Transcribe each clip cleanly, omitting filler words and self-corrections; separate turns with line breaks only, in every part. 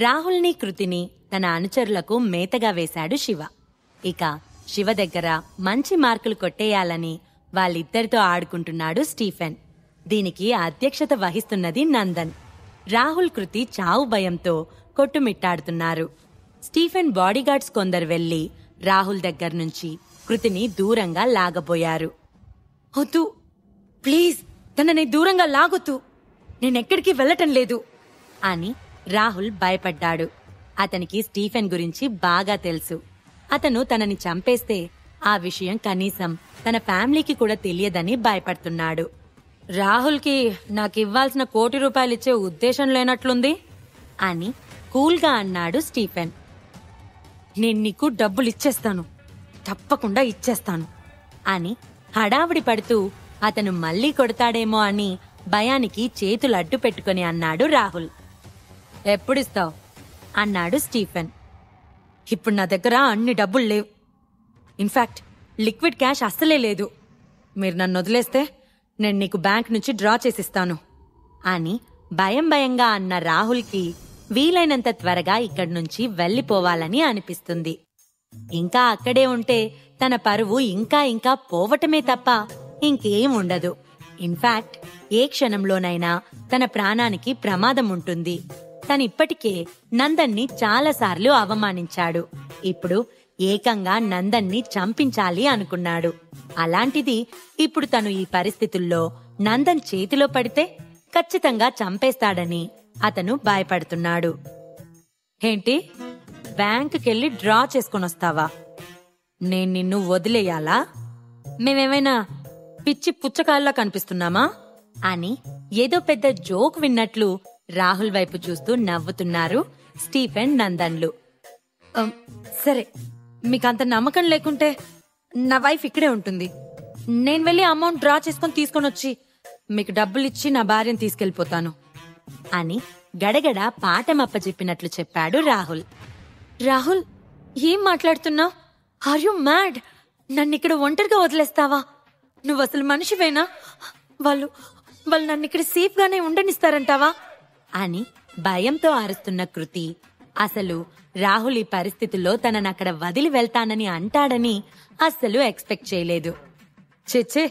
రాహుల్ని, కృతిని తన అనుచరులకు మేతగా వేశాడు శివ. ఇక శివ దగ్గర మంచి మార్కులు కొట్టేయాలని వాళ్ళిద్దరితో ఆడుకుంటున్నాడు స్టీఫెన్. దీనికి అధ్యక్షత వహిస్తున్నది నందన్. రాహుల్, కృతి చావు భయంతో కొట్టుమిట్టాడుతున్నారు. స్టీఫెన్ బాడీగార్డ్స్ కొందరు వెళ్లి రాహుల్ దగ్గర్నుంచి కృతిని దూరంగా లాగబోయారు. వద్దు, ప్లీజ్ తనని దూరంగా లాగొద్దు, నేనెక్కడికి వెళ్లటం లేదు అని రాహుల్ భయపడ్డాడు. అతనికి స్టీఫెన్ గురించి బాగా తెలుసు. అతను తనని చంపేస్తే ఆ విషయం కనీసం తన ఫ్యామిలీకి కూడా తెలియదని భయపడుతున్నాడు. రాహుల్కి నాకివ్వాల్సిన ₹1,00,00,000 ఇచ్చే ఉద్దేశం లేనట్లుంది అని కూల్గా అన్నాడు స్టీఫెన్. నేను నీకు డబ్బులిచ్చేస్తాను, తప్పకుండా ఇచ్చేస్తాను అని హడావిడి పడుతూ అతను మళ్లీ కొడతాడేమో అని భయానికి చేతులు అడ్డు పెట్టుకుని అన్నాడు రాహుల్. ఎప్పుడిస్తావు అన్నాడు స్టీఫెన్. ఇప్పుడు నా దగ్గర అన్ని డబ్బులు లేవు. ఇన్ఫాక్ట్ లిక్విడ్ క్యాష్ అస్సలే లేదు. మీరు నన్ను వదిలేస్తే నేను నీకు బ్యాంక్ నుంచి డ్రా చేసిస్తాను అని భయంగా అన్న రాహుల్కి వీలైనంత త్వరగా ఇక్కడి నుంచి వెళ్లిపోవాలని అనిపిస్తుంది. ఇంకా అక్కడే ఉంటే తన పరువు ఇంకా పోవటమే తప్ప ఇంకేం ఉండదు. ఇన్ఫాక్ట్ ఏ క్షణంలోనైనా తన ప్రాణానికి ప్రమాదం ఉంటుంది. తనిప్పటికే నందన్ని చాలాసార్లు అవమానించాడు. ఇప్పుడు ఏకంగా నందన్ని చంపించాలి అనుకున్నాడు. అలాంటిది ఇప్పుడు తను ఈ పరిస్థితుల్లో నందన్ చేతిలో పడితే ఖచ్చితంగా చంపేస్తాడని అతను భయపడుతున్నాడు. ఏంటి, బ్యాంకుకెళ్ళి డ్రా చేసుకొనొస్తావా? నేను నిన్ను వదిలేయాలా? మేమేమైనా పిచ్చి పుచ్చకాయల్లా కనిపిస్తున్నామా అని ఏదో పెద్ద జోక్ విన్నట్లు రాహుల్ వైపు చూస్తూ నవ్వుతున్నారు స్టీఫెన్, నందన్లు. సరే, మీకంత నమ్మకం లేకుంటే నా వైఫ్ ఇక్కడే ఉంటుంది. నేను వెళ్ళి అమౌంట్ డ్రా తీసుకొని వచ్చి మీకు డబ్బులిచ్చి నా భార్యను తీసుకెళ్లిపోతాను అని గడగడ పాఠమప్ప చెప్పినట్లు చెప్పాడు రాహుల్. రాహుల్, ఏం మాట్లాడుతున్నావు? Are you mad? నన్నిక్కడ ఒంటరిగా వదిలేస్తావా? నువ్వసలు మనిషివేనా? వాళ్ళు నన్నిక్కడ సేఫ్ గానే ఉండనిస్తారంటావా అని భయంతో అరుస్తున్న కృతి అసలు రాహుల్ ఈ పరిస్థితుల్లో తననక్కడ వదిలి వెళ్తానని అంటాడని అస్సలు ఎక్స్పెక్ట్ చేయలేదు. చెచ్చే,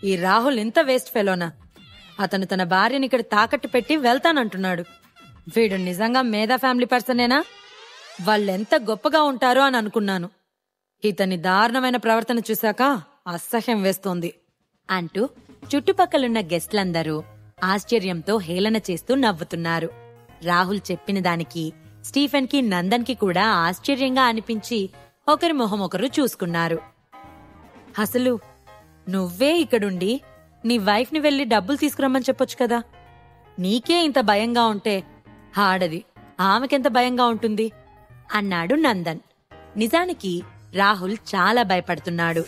ఈ రాహుల్ ఇంత వేస్ట్ ఫెలోనా? అతను తన భార్యని ఇక్కడ తాకట్టు పెట్టి వెళ్తానంటున్నాడు. వీడు నిజంగా మేధా ఫ్యామిలీ పర్సనేనా? వాళ్ళెంత గొప్పగా ఉంటారో అని అనుకున్నాను. ఇతని దారుణమైన ప్రవర్తన చూశాక అసహ్యం వేస్తోంది అంటూ చుట్టుపక్కలున్న గెస్ట్లందరూ ఆశ్చర్యంతో హేళన చేస్తూ నవ్వుతున్నారు. రాహుల్ చెప్పిన దానికి స్టీఫెన్ కి, నందన్ కి కూడా ఆశ్చర్యంగా అనిపించి ఒకరి మొహం ఒకరు చూసుకున్నారు. అసలు నువ్వే ఇక్కడుండి నీ వైఫ్ ని వెళ్లి డబ్బులు తీసుకురమ్మని చెప్పొచ్చు కదా. నీకే ఇంత భయంగా ఉంటే ఆడది ఆమెకెంత భయంగా ఉంటుంది అన్నాడు నందన్. నిజానికి రాహుల్ చాలా భయపడుతున్నాడు.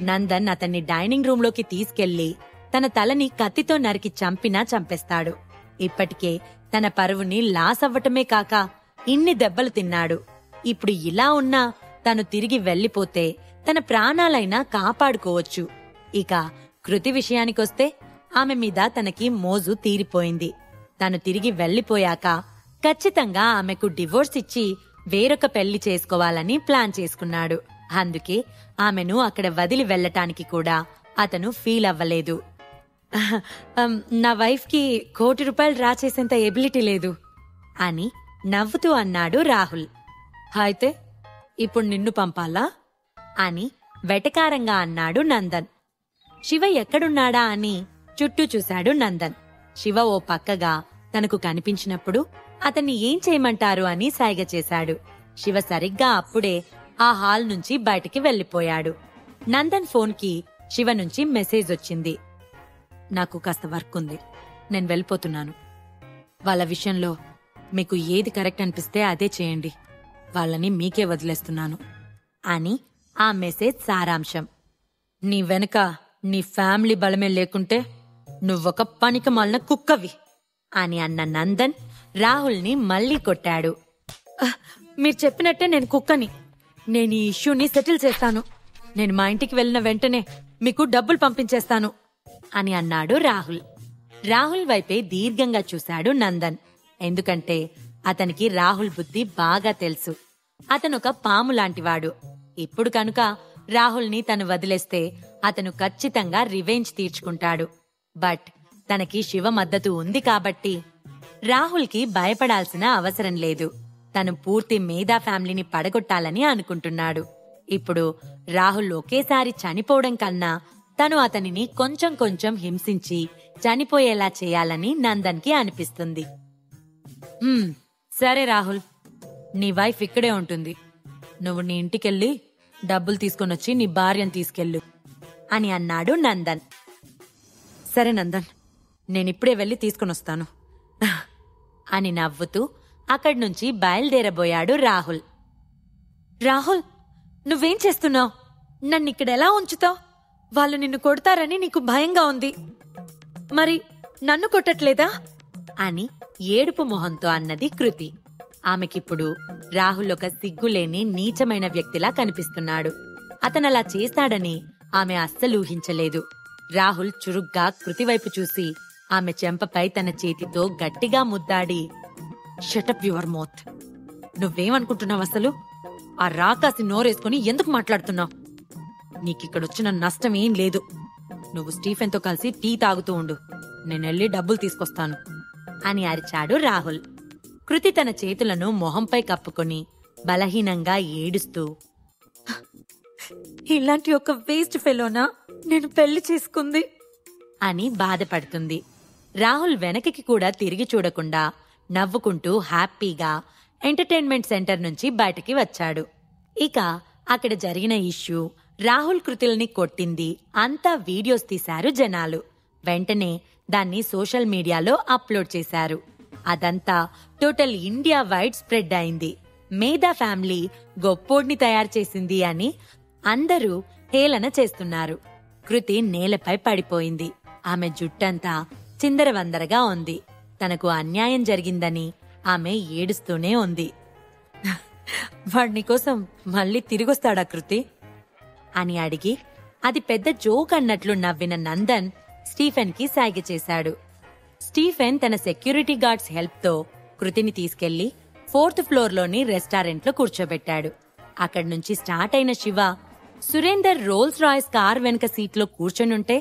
నందన్ అతన్ని డైనింగ్ రూమ్ లోకి తీసుకెళ్లి తన తలని కత్తితో నరికి చంపినా చంపేస్తాడు. ఇప్పటికే తన పరువుని లాస్ అవ్వటమే కాక ఇన్ని దెబ్బలు తిన్నాడు. ఇప్పుడు ఇలా ఉన్నా తను తిరిగి వెళ్లిపోతే తన ప్రాణాలైనా కాపాడుకోవచ్చు. ఇక కృతి విషయానికొస్తే ఆమె మీద తనకి మోజు తీరిపోయింది. తను తిరిగి వెళ్లిపోయాక ఖచ్చితంగా ఆమెకు డివోర్స్ ఇచ్చి వేరొక పెళ్లి చేసుకోవాలని ప్లాన్ చేసుకున్నాడు. అందుకే ఆమెను అక్కడ వదిలి వెళ్లటానికి కూడా అతను ఫీల్ అవ్వలేదు. నా వైఫ్ కి ₹1,00,00,000 డ్రా చేసేంత ఎబిలిటీ లేదు అని నవ్వుతూ అన్నాడు రాహుల్. అయితే ఇప్పుడు నిన్ను పంపాలా అని వెటకారంగా అన్నాడు నందన్. శివ ఎక్కడున్నాడా అని చుట్టూ చూశాడు నందన్. శివ ఓ పక్కగా తనకు కనిపించినప్పుడు అతన్ని ఏం చేయమంటారు అని సైగ చేశాడు. శివ సరిగ్గా అప్పుడే ఆ హాల్ నుంచి బయటికి వెళ్లిపోయాడు. నందన్ ఫోన్కి శివ నుంచి మెసేజ్ వచ్చింది. నాకు కాస్త వర్క్ ఉంది, నేను వెళ్ళిపోతున్నాను. వాళ్ళ విషయంలో మీకు ఏది కరెక్ట్ అనిపిస్తే అదే చేయండి. వాళ్ళని మీకే వదిలేస్తున్నాను అని ఆ మెసేజ్ సారాంశం. నీ వెనుక నీ ఫ్యామిలీ బలమే లేకుంటే నువ్వొక పనికిమాలిన కుక్కవి అని అన్న నందన్ రాహుల్ని మళ్లీ కొట్టాడు. మీరు చెప్పినట్టే నేను కుక్కని. నేను ఈ ఇష్యూని సెటిల్ చేస్తాను. నేను మా ఇంటికి వెళ్ళిన వెంటనే మీకు డబ్బులు పంపించేస్తాను అని అన్నాడు రాహుల్. రాహుల్ వైపే దీర్ఘంగా చూశాడు నందన్. ఎందుకంటే అతనికి రాహుల్ బుద్ధి బాగా తెలుసు. అతనొక పాము లాంటివాడు. ఇప్పుడు కనుక రాహుల్ని తను వదిలేస్తే అతను ఖచ్చితంగా రివెంజ్ తీర్చుకుంటాడు. బట్ తనకి శివ మద్దతు ఉంది కాబట్టి రాహుల్కి భయపడాల్సిన అవసరం లేదు. తను పూర్తి మేధా ఫ్యామిలీని పడగొట్టాలని అనుకుంటున్నాడు. ఇప్పుడు రాహుల్ ఒకేసారి చనిపోవడం కన్నా తను అతనిని కొంచెం కొంచెం హింసించి చనిపోయేలా చేయాలని నందన్కి అనిపిస్తుంది. సరే రాహుల్, నీ వైఫ్ ఇక్కడే ఉంటుంది. నువ్వు నీ ఇంటికెళ్ళి డబ్బులు తీసుకొనొచ్చి నీ భార్యను తీసుకెళ్ళు అని అన్నాడు నందన్. సరే నందన్, నేనిప్పుడే వెళ్ళి తీసుకొనొస్తాను అని నవ్వుతూ అక్కడి నుంచి బయలుదేరబోయాడు రాహుల్. రాహుల్, నువ్వేం చేస్తున్నావు? నన్నిక్కడెలా ఉంచుతావు? వాళ్ళు నిన్ను కొడతారని నీకు భయంగా ఉంది. మరి నన్ను కొట్టట్లేదా అని ఏడుపు మొహంతో అన్నది కృతి. ఆమెకిప్పుడు రాహుల్ ఒక సిగ్గులేని నీచమైన వ్యక్తిలా కనిపిస్తున్నాడు. అతనలా చేస్తాడని ఆమె అస్సలు ఊహించలేదు. రాహుల్ చురుగ్గా కృతి వైపు చూసి ఆమె చెంపపై తన చేతితో గట్టిగా ముద్దాడి, షటప్ యువర్ మౌత్. నువ్వేమనుకుంటున్నావు అసలు? ఆ రాకాసి నోరేసుకుని ఎందుకు మాట్లాడుతున్నావు? నీకిక్కడొచ్చిన నష్టమేం లేదు. నువ్వు స్టీఫెన్తో కలిసి టీ తాగుతూ ఉండు, నేనెళ్ళి డబ్బులు తీసుకొస్తాను అని అరిచాడు రాహుల్. కృతి తన చేతులను మొహంపై కప్పుకొని బలహీనంగా ఏడుస్తూ, ఇలాంటి ఒక వేస్ట్ ఫెలోనా నేను పెళ్లి చేసుకుంది అని బాధపడుతుంది. రాహుల్ వెనక్కి కూడా తిరిగి చూడకుండా నవ్వుకుంటూ హ్యాపీగా ఎంటర్టైన్మెంట్ సెంటర్ నుంచి బయటికి వచ్చాడు. ఇక అక్కడ జరిగిన ఇష్యూ, రాహుల్ కృతుల్ని కొట్టింది అంతా వీడియోస్ తీశారు జనాలు. వెంటనే దాన్ని సోషల్ మీడియాలో అప్లోడ్ చేశారు. అదంతా టోటల్ ఇండియా వైడ్ స్ప్రెడ్ అయింది. మేధా ఫ్యామిలీ గొప్పోడ్ని తయారు చేసింది అని అందరూ హేళన చేస్తున్నారు. కృతి నేలపై పడిపోయింది. ఆమె జుట్టంతా చిందరవందరగా ఉంది. తనకు అన్యాయం జరిగిందని ఆమె ఏడుస్తూనే ఉంది. వాడి కోసం మళ్ళీ తిరిగొస్తాడా కృతి అని అడిగి అది పెద్ద జోక్ అన్నట్లు నవ్విన నందన్ స్టీఫెన్ కి సైగ చేశాడు. స్టీఫెన్ తన సెక్యూరిటీ గార్డ్స్ హెల్ప్ తో కృతిని తీసుకెళ్లి 4th ఫ్లోర్లోని రెస్టారెంట్లో కూర్చోబెట్టాడు. అక్కడి నుంచి స్టార్ట్ అయిన Shiva Surender Rolls Royce car వెనక సీట్లో కూర్చొనుంటే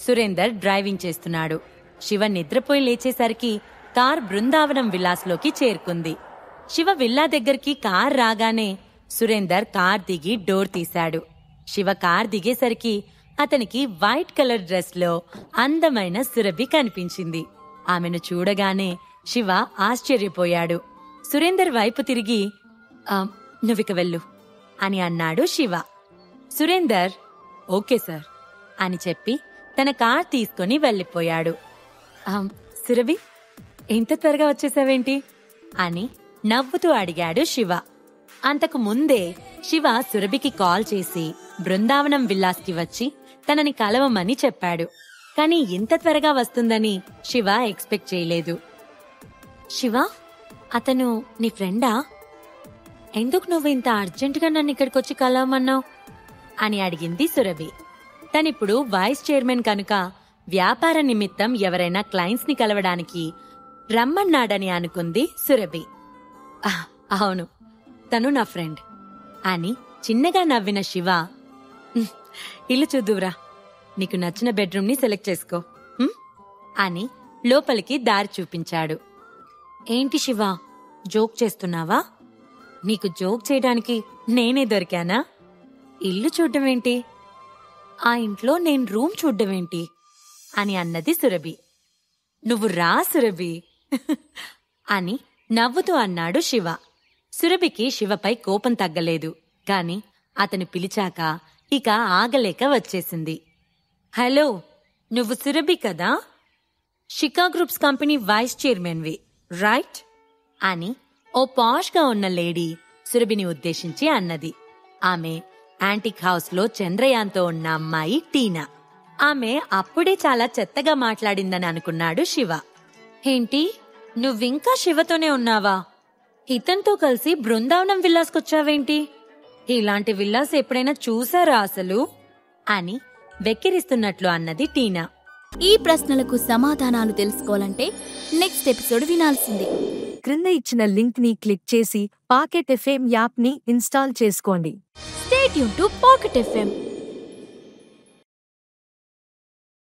సురేందర్ డ్రైవింగ్ చేస్తున్నాడు. శివ నిద్రపోయి లేచేసరికి కార్ బృందావనం విలాస్లోకి చేరుకుంది. శివ విల్లా దగ్గరికి కార్ రాగానే సురేందర్ కార్ దిగి డోర్ తీశాడు. శివ కార్ దిగేసరికి అతనికి వైట్ కలర్ డ్రెస్ లో అందమైన సురభి కనిపించింది. ఆమెను చూడగానే శివ ఆశ్చర్యపోయాడు. సురేందర్ వైపు తిరిగి, నువ్విక వెళ్ళు అని అన్నాడు శివ. సురేందర్ ఓకే సార్ అని చెప్పి తన కార్ తీసుకుని వెళ్లిపోయాడు. సురభి, ఎంత త్వరగా వచ్చేసావేంటి అని నవ్వుతూ అడిగాడు శివ. అంతకు ముందే శివ సురభికి కాల్ చేసి బృందావనం విల్లాస్కి వచ్చి తనని కలవమని చెప్పాడు. కానీ ఇంత త్వరగా వస్తుందని శివ ఎక్స్పెక్ట్ చేయలేదు. శివ, అతను నీ ఫ్రెండా? ఎందుకు నువ్వు ఇంత అర్జెంటుగా నన్ను ఇక్కడికొచ్చి కలవమన్నావు అని అడిగింది సురభి. తనిప్పుడు వైస్ చైర్మన్ కనుక వ్యాపార నిమిత్తం ఎవరైనా క్లయింట్స్ ని కలవడానికి రమ్మన్నాడని అనుకుంది సురభి. అవును, తను నా ఫ్రెండ్ అని చిన్నగా నవ్విన శివ, ఇల్లు చూద్దువురా, నీకు నచ్చిన బెడ్రూమ్ ని సెలెక్ట్ చేసుకో అని లోపలికి దారి చూపించాడు. ఏంటి శివ, జోక్ చేస్తున్నావా? నీకు జోక్ చేయడానికి నేనే దొరికానా? ఇల్లు చూడ్డమేంటి, ఆ ఇంట్లో నేను రూమ్ చూడ్డమేంటి అని అన్నది సురభి. నువ్వు రా సురభి అని నవ్వుతూ అన్నాడు శివ. సురభికి శివపై కోపం తగ్గలేదు. కాని అతను పిలిచాక ఇక ఆగలేక వచ్చేసింది. హలో, నువ్వు సురభి కదా? షికా గ్రూప్స్ కంపెనీ వైస్ చైర్మన్వి రైట్ అని ఓ పాష్గా ఉన్న లేడీ సురభిని ఉద్దేశించి అన్నది. ఆమె యాంటిక్ హౌస్ లో చంద్రయాన్తో ఉన్న అమ్మాయి టీనా. ఆమె అప్పుడే చాలా చెత్తగా మాట్లాడిందని అనుకున్నాడు శివ. ఏంటి, నువ్వింకా శివతోనే ఉన్నావా? ఇతనితో కలిసి బృందావనం విల్లాస్కొచ్చావేంటి? ఇలాంటి విల్లాస్ ఎప్పుడైనా చూసారా అసలు అని వెక్కిరిస్తున్నట్లు అన్నది టీనా.
ఈ ప్రశ్నలకు సమాధానాలు తెలుసుకోవాలంటే నెక్స్ట్ ఎపిసోడ్ వినాల్సిందే.
క్రింద ఇచ్చిన లింక్ ని క్లిక్ చేసి పాకెట్ ఎఫ్ఎం యాప్ ని ఇన్స్టాల్ చేసుకోండి.
Stay tune to pocket FM.